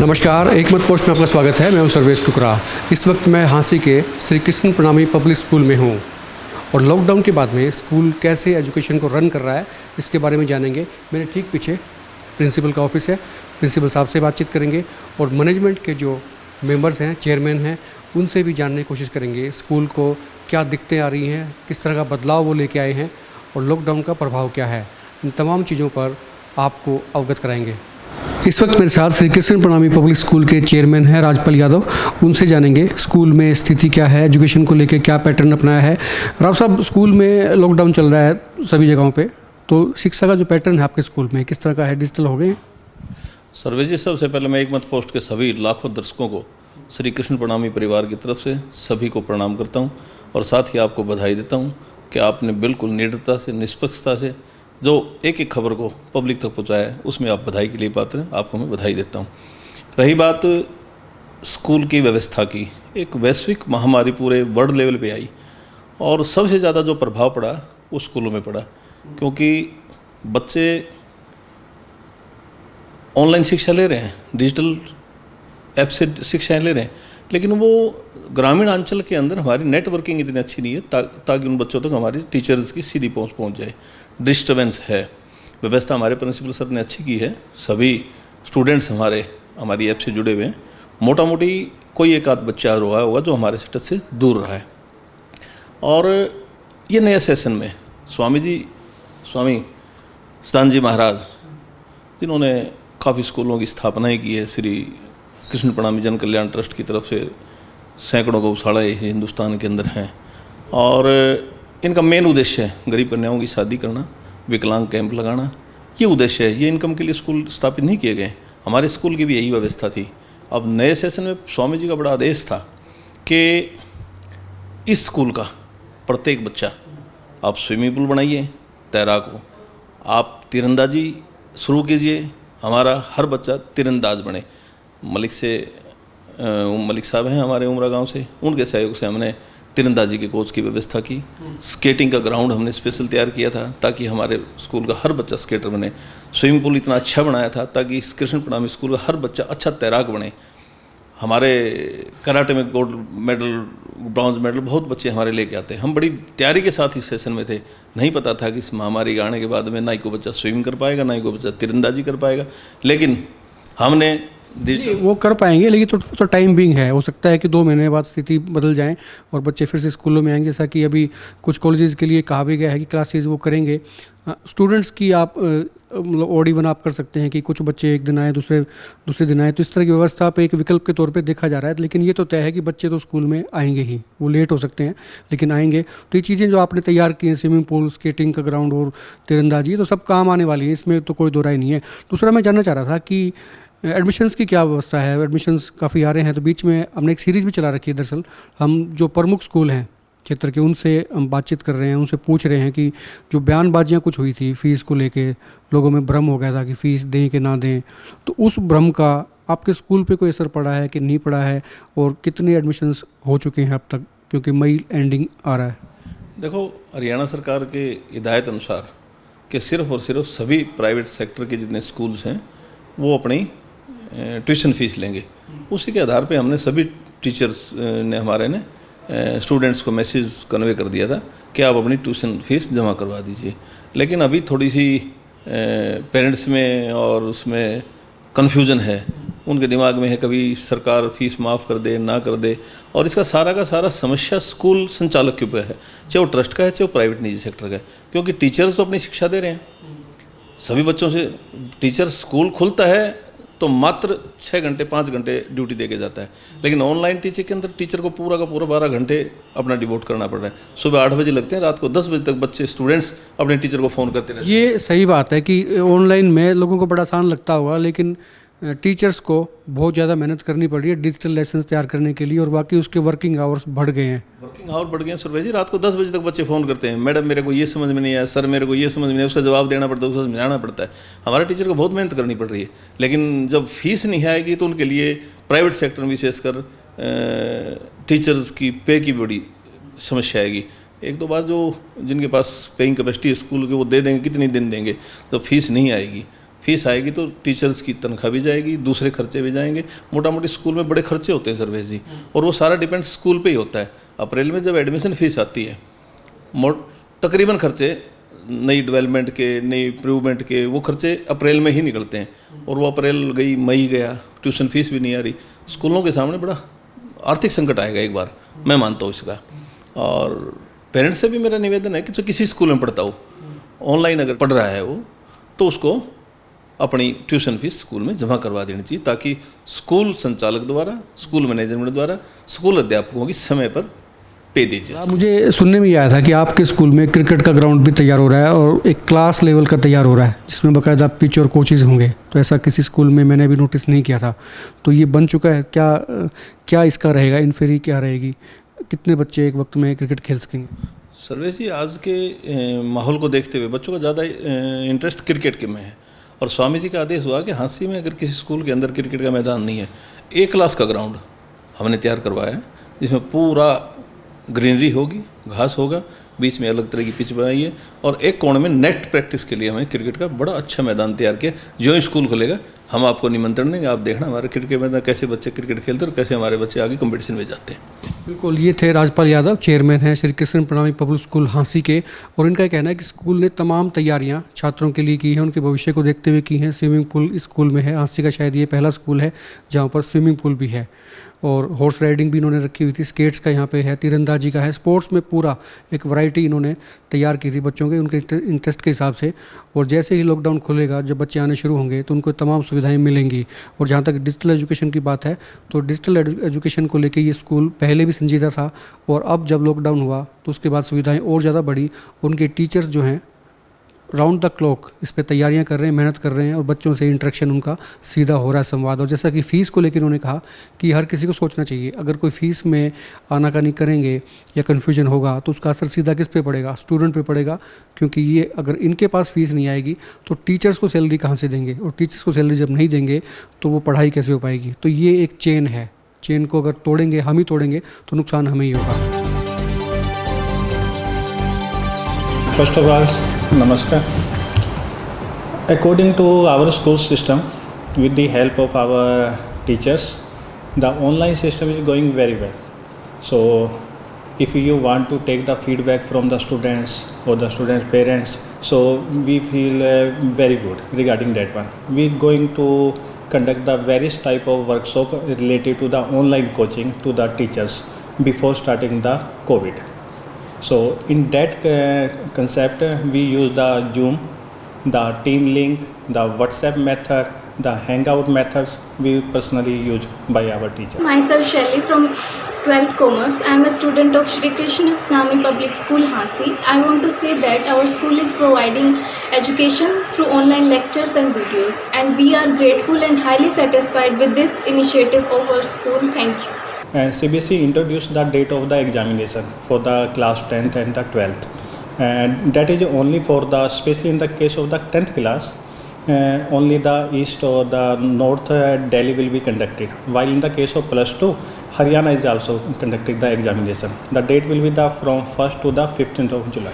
नमस्कार, एक मत पोस्ट में आपका स्वागत है। मैं हूं सर्वेश टुकरा। इस वक्त मैं हांसी के श्री कृष्ण प्रणामी पब्लिक स्कूल में हूं और लॉकडाउन के बाद में स्कूल कैसे एजुकेशन को रन कर रहा है इसके बारे में जानेंगे। मेरे ठीक पीछे प्रिंसिपल का ऑफिस है। प्रिंसिपल साहब से बातचीत करेंगे और मैनेजमेंट के जो मेंबर्स हैं, चेयरमैन हैं, उनसे भी जानने की कोशिश करेंगे स्कूल को क्या दिक्कतें आ रही हैं, किस तरह का बदलाव वो लेके आए हैं और लॉकडाउन का प्रभाव क्या है। इन तमाम चीज़ों पर आपको अवगत कराएंगे। इस वक्त मेरे साथ श्री कृष्ण प्रणामी पब्लिक स्कूल के चेयरमैन हैं राजपाल यादव। उनसे जानेंगे स्कूल में स्थिति क्या है, एजुकेशन को लेकर क्या पैटर्न अपनाया है। राव साहब, स्कूल में लॉकडाउन चल रहा है सभी जगहों पे, तो शिक्षा का जो पैटर्न है आपके स्कूल में किस तरह का है? डिजिटल हो गए? सर्वेश जी, सबसे पहले मैं एक मत पोस्ट के सभी लाखों दर्शकों को श्री कृष्ण प्रणामी परिवार की तरफ से सभी को प्रणाम करता हूं और साथ ही आपको बधाई देता हूं कि आपने बिल्कुल निडरता से, निष्पक्षता से जो एक एक खबर को पब्लिक तक पहुंचाया है, उसमें आप बधाई के लिए पात्र हैं। आपको मैं बधाई देता हूं। रही बात स्कूल की व्यवस्था की, एक वैश्विक महामारी पूरे वर्ल्ड लेवल पे आई और सबसे ज़्यादा जो प्रभाव पड़ा वो स्कूलों में पड़ा, क्योंकि बच्चे ऑनलाइन शिक्षा ले रहे हैं, डिजिटल ऐप से शिक्षाएं ले रहे हैं, लेकिन वो ग्रामीण अंचल के अंदर हमारी नेटवर्किंग इतनी अच्छी नहीं है ताकि उन बच्चों तक हमारी टीचर्स की सीधी पहुंच जाए। डिस्टर्बेंस है। व्यवस्था हमारे प्रिंसिपल सर ने अच्छी की है। सभी स्टूडेंट्स हमारी ऐप से जुड़े हुए हैं। मोटा मोटी कोई एक आध बच्चा रोया होगा जो हमारे सेटअप से दूर रहा है। और ये नए सेशन में स्वामी सदानंद जी महाराज, जिन्होंने काफ़ी स्कूलों की स्थापनाएँ की है, श्री कृष्ण प्रणामी जन कल्याण ट्रस्ट की तरफ से सैकड़ों गौशालाएँ हिंदुस्तान के अंदर हैं और इनका मेन उद्देश्य है गरीब कन्याओं की शादी करना, विकलांग कैंप लगाना। ये उद्देश्य है। ये इनकम के लिए स्कूल स्थापित नहीं किए गए। हमारे स्कूल की भी यही व्यवस्था थी। अब नए सेशन में स्वामी जी का बड़ा आदेश था कि इस स्कूल का प्रत्येक बच्चा, आप स्विमिंग पूल बनाइए, तैराक हो, आप तीरंदाजी शुरू कीजिए, हमारा हर बच्चा तीरंदाज बने। मलिक साहब हैं हमारे उमरा गांव से, उनके सहयोग से हमने तीरंदाजी के कोच की व्यवस्था की। स्केटिंग का ग्राउंड हमने स्पेशल तैयार किया था ताकि हमारे स्कूल का हर बच्चा स्केटर बने। स्विमिंग पूल इतना अच्छा बनाया था ताकि कृष्ण प्रणामी स्कूल का हर बच्चा अच्छा तैराक बने। हमारे कराटे में गोल्ड मेडल, ब्रॉन्ज मेडल बहुत बच्चे हमारे लेके आते हैं। हम बड़ी तैयारी के साथ इस सेशन में थे। नहीं पता था कि इस महामारी के आने के बाद में ना ही कोई बच्चा स्विमिंग कर पाएगा, ना ही कोई बच्चा तीरंदाजी कर पाएगा, लेकिन हमने वो कर पाएंगे, लेकिन तो टाइम बिंग है। हो सकता है कि 2 महीने बाद स्थिति बदल जाए और बच्चे फिर से स्कूलों में आएंगे, जैसा कि अभी कुछ कॉलेजेस के लिए कहा भी गया है कि क्लासेस वो करेंगे। स्टूडेंट्स की आप मतलब ओड इवन आप कर सकते हैं कि कुछ बच्चे एक दिन आए, दूसरे दिन आए, तो इस तरह की व्यवस्था पे एक विकल्प के तौर पे देखा जा रहा है। लेकिन ये तो तय है कि बच्चे तो स्कूल में आएंगे ही, वो लेट हो सकते हैं लेकिन आएंगे। तो ये चीज़ें जो आपने तैयार की हैं, स्विमिंग पूल, स्केटिंग का ग्राउंड और तीरंदाजी, तो सब काम आने वाली है, इसमें तो कोई दो राय नहीं है। दूसरा मैं जानना चाह रहा था कि एडमिशन्स की क्या व्यवस्था है? एडमिशन्स काफ़ी आ रहे हैं, तो बीच में हमने एक सीरीज़ भी चला रखी है। दरअसल हम जो प्रमुख स्कूल हैं क्षेत्र के, उनसे हम बातचीत कर रहे हैं, उनसे पूछ रहे हैं कि जो बयानबाजियाँ कुछ हुई थी फ़ीस को लेके, लोगों में भ्रम हो गया था कि फ़ीस दें कि ना दें, तो उस भ्रम का आपके स्कूल पे कोई असर पड़ा है कि नहीं पड़ा है और कितने एडमिशन्स हो चुके हैं अब तक, क्योंकि मई एंडिंग आ रहा है? देखो, हरियाणा सरकार के हिदायत अनुसार कि सिर्फ और सिर्फ सभी प्राइवेट सेक्टर के जितने स्कूल्स हैं वो अपनी ट्यूशन फीस लेंगे। उसी के आधार पे हमने सभी टीचर्स ने हमारे ने स्टूडेंट्स को मैसेज कन्वे कर दिया था कि आप अपनी ट्यूशन फीस जमा करवा दीजिए। लेकिन अभी थोड़ी सी पेरेंट्स में और उसमें कन्फ्यूज़न है, उनके दिमाग में है कभी सरकार फीस माफ़ कर दे, ना कर दे, और इसका सारा का सारा समस्या स्कूल संचालक के ऊपर है, चाहे वो ट्रस्ट का है, चाहे वो प्राइवेट निजी सेक्टर का है। क्योंकि टीचर्स तो अपनी शिक्षा दे रहे हैं सभी बच्चों से। टीचर स्कूल खुलता है तो मात्र 6 घंटे 5 घंटे ड्यूटी दे के जाता है, लेकिन ऑनलाइन टीचिंग के अंदर टीचर को पूरा का पूरा 12 घंटे अपना डिवोट करना पड़ रहा है। सुबह 8 बजे लगते हैं, रात को 10 बजे तक बच्चे स्टूडेंट्स अपने टीचर को फ़ोन करते रहते हैं। ये सही बात है कि ऑनलाइन में लोगों को बड़ा आसान लगता होगा, लेकिन टीचर्स को बहुत ज़्यादा मेहनत करनी पड़ रही है डिजिटल लेसन तैयार करने के लिए, और बाकी उसके वर्किंग आवर्स बढ़ गए हैं। वर्किंग आवर बढ़ गए हैं सुरभि जी। रात को 10 बजे तक बच्चे फ़ोन करते हैं, मैडम मेरे को ये समझ में नहीं आया, सर मेरे को ये समझ में नहीं आया। उसका जवाब देना पड़ता है, उसको समझाना पड़ता है। हमारे टीचर को बहुत मेहनत करनी पड़ रही है, लेकिन जब फीस नहीं आएगी तो उनके लिए प्राइवेट सेक्टर में विशेषकर टीचर्स की पे की बड़ी समस्या आएगी। 1-2 बार जो जिनके पास पेइंग कैपेसिटी है स्कूल के, वो दे देंगे, कितनी दिन देंगे, जब फीस नहीं आएगी। फीस आएगी तो टीचर्स की तनख्वाह भी जाएगी, दूसरे खर्चे भी जाएंगे। मोटा मोटी स्कूल में बड़े खर्चे होते हैं सर्वेश जी, और वो सारा डिपेंड स्कूल पे ही होता है। अप्रैल में जब एडमिशन फीस आती है, तकरीबन खर्चे नई डेवलपमेंट के, नई इम्प्रूवमेंट के, वो खर्चे अप्रैल में ही निकलते हैं। और वो अप्रैल गई, मई गया, ट्यूशन फीस भी नहीं आ रही, स्कूलों के सामने बड़ा आर्थिक संकट आएगा एक बार, मैं मानता हूँ इसका। और पेरेंट्स से भी मेरा निवेदन है कि जो किसी स्कूल में पढ़ता हो, ऑनलाइन अगर पढ़ रहा है वो, तो उसको अपनी ट्यूशन फीस स्कूल में जमा करवा देनी चाहिए, ताकि स्कूल संचालक द्वारा, स्कूल मैनेजमेंट द्वारा स्कूल अध्यापकों की समय पर पे दीजिए। मुझे सुनने में आया था कि आपके स्कूल में क्रिकेट का ग्राउंड भी तैयार हो रहा है और एक क्लास लेवल का तैयार हो रहा है, जिसमें बाकायदा पिच और कोचेज होंगे। तो ऐसा किसी स्कूल में मैंने अभी नोटिस नहीं किया था, तो ये बन चुका है क्या? क्या इसका रहेगा, इन्फेरी क्या रहेगी? कितने बच्चे एक वक्त में क्रिकेट खेल सकेंगे? सर्वेश जी, आज के माहौल को देखते हुए बच्चों का ज़्यादा इंटरेस्ट क्रिकेट के में है, और स्वामी जी का आदेश हुआ कि हांसी में अगर किसी स्कूल के अंदर क्रिकेट का मैदान नहीं है, एक क्लास का ग्राउंड हमने तैयार करवाया है, जिसमें पूरा ग्रीनरी होगी, घास होगा, बीच में अलग तरह की पिच बनाई है, और एक कोण में नेट प्रैक्टिस के लिए हमें क्रिकेट का बड़ा अच्छा मैदान तैयार किया। जो ही स्कूल खुलेगा हम आपको निमंत्रण देंगे, आप देखना हमारे क्रिकेट मैदान कैसे बच्चे क्रिकेट खेलते हैं और कैसे हमारे बच्चे आगे कंपटीशन में जाते हैं। बिल्कुल, ये थे राजपाल यादव, चेयरमैन हैं श्री कृष्ण प्रणामी पब्लिक स्कूल हांसी के, और इनका कहना है कि स्कूल ने तमाम तैयारियां छात्रों के लिए की हैं, उनके भविष्य को देखते हुए की हैं। स्विमिंग पूल इस स्कूल में है, हांसी का शायद ये पहला स्कूल है जहाँ पर स्विमिंग पूल भी है, और हॉर्स राइडिंग भी इन्होंने रखी हुई थी, स्केट्स का यहाँ पे है, तीरंदाजी का है, स्पोर्ट्स में पूरा एक वैरायटी इन्होंने तैयार की थी बच्चों के उनके इंटरेस्ट के हिसाब से। और जैसे ही लॉकडाउन खुलेगा, जब बच्चे आने शुरू होंगे, तो उनको तमाम सुविधाएं मिलेंगी। और जहाँ तक डिजिटल एजुकेशन की बात है, तो डिजिटल एजुकेशन को लेके ये स्कूल पहले भी संजीदा था, और अब जब लॉकडाउन हुआ तो उसके बाद सुविधाएं और ज़्यादा बढ़ी। उनके टीचर्स जो हैं राउंड द क्लॉक इस पे तैयारियां कर रहे हैं, मेहनत कर रहे हैं, और बच्चों से इंटरेक्शन उनका सीधा हो रहा है, संवाद। और जैसा कि फ़ीस को लेकर उन्होंने कहा कि हर किसी को सोचना चाहिए, अगर कोई फ़ीस में आनाकानी करेंगे या कन्फ्यूजन होगा तो उसका असर सीधा किस पे पड़ेगा? स्टूडेंट पे पड़ेगा, क्योंकि ये अगर इनके पास फ़ीस नहीं आएगी तो टीचर्स को सैलरी कहाँ से देंगे, और टीचर्स को सैलरी जब नहीं देंगे तो वो पढ़ाई कैसे हो पाएगी? तो ये एक चेन है, चेन को अगर तोड़ेंगे, हम ही तोड़ेंगे, तो नुकसान हमें ही होगा। First of all, namaskar. According to our school system, with the help of our teachers, the online system is going very well. So, if you want to take the feedback from the students or the students' parents, so we feel very good regarding that one. We're going to conduct the various type of workshop related to the online coaching to the teachers before starting the COVID. So in that concept, we use the Zoom, the Team Link, the WhatsApp method, the Hangout methods we personally use by our teacher. Myself Shelly from 12th Commerce. I am a student of Shri Krishna Pranami Public School Hansi. I want to say that our school is providing education through online lectures and videos, and we are grateful and highly satisfied with this initiative of our school. Thank you. CBSE introduced the date of the examination for the class 10th and the 12th, and that is only for the, especially in the case of the 10th class, only the east or the north Delhi will be conducted, while in the case of plus 2 Haryana is also conducting the examination. The date will be the from 1st to the 15th of July.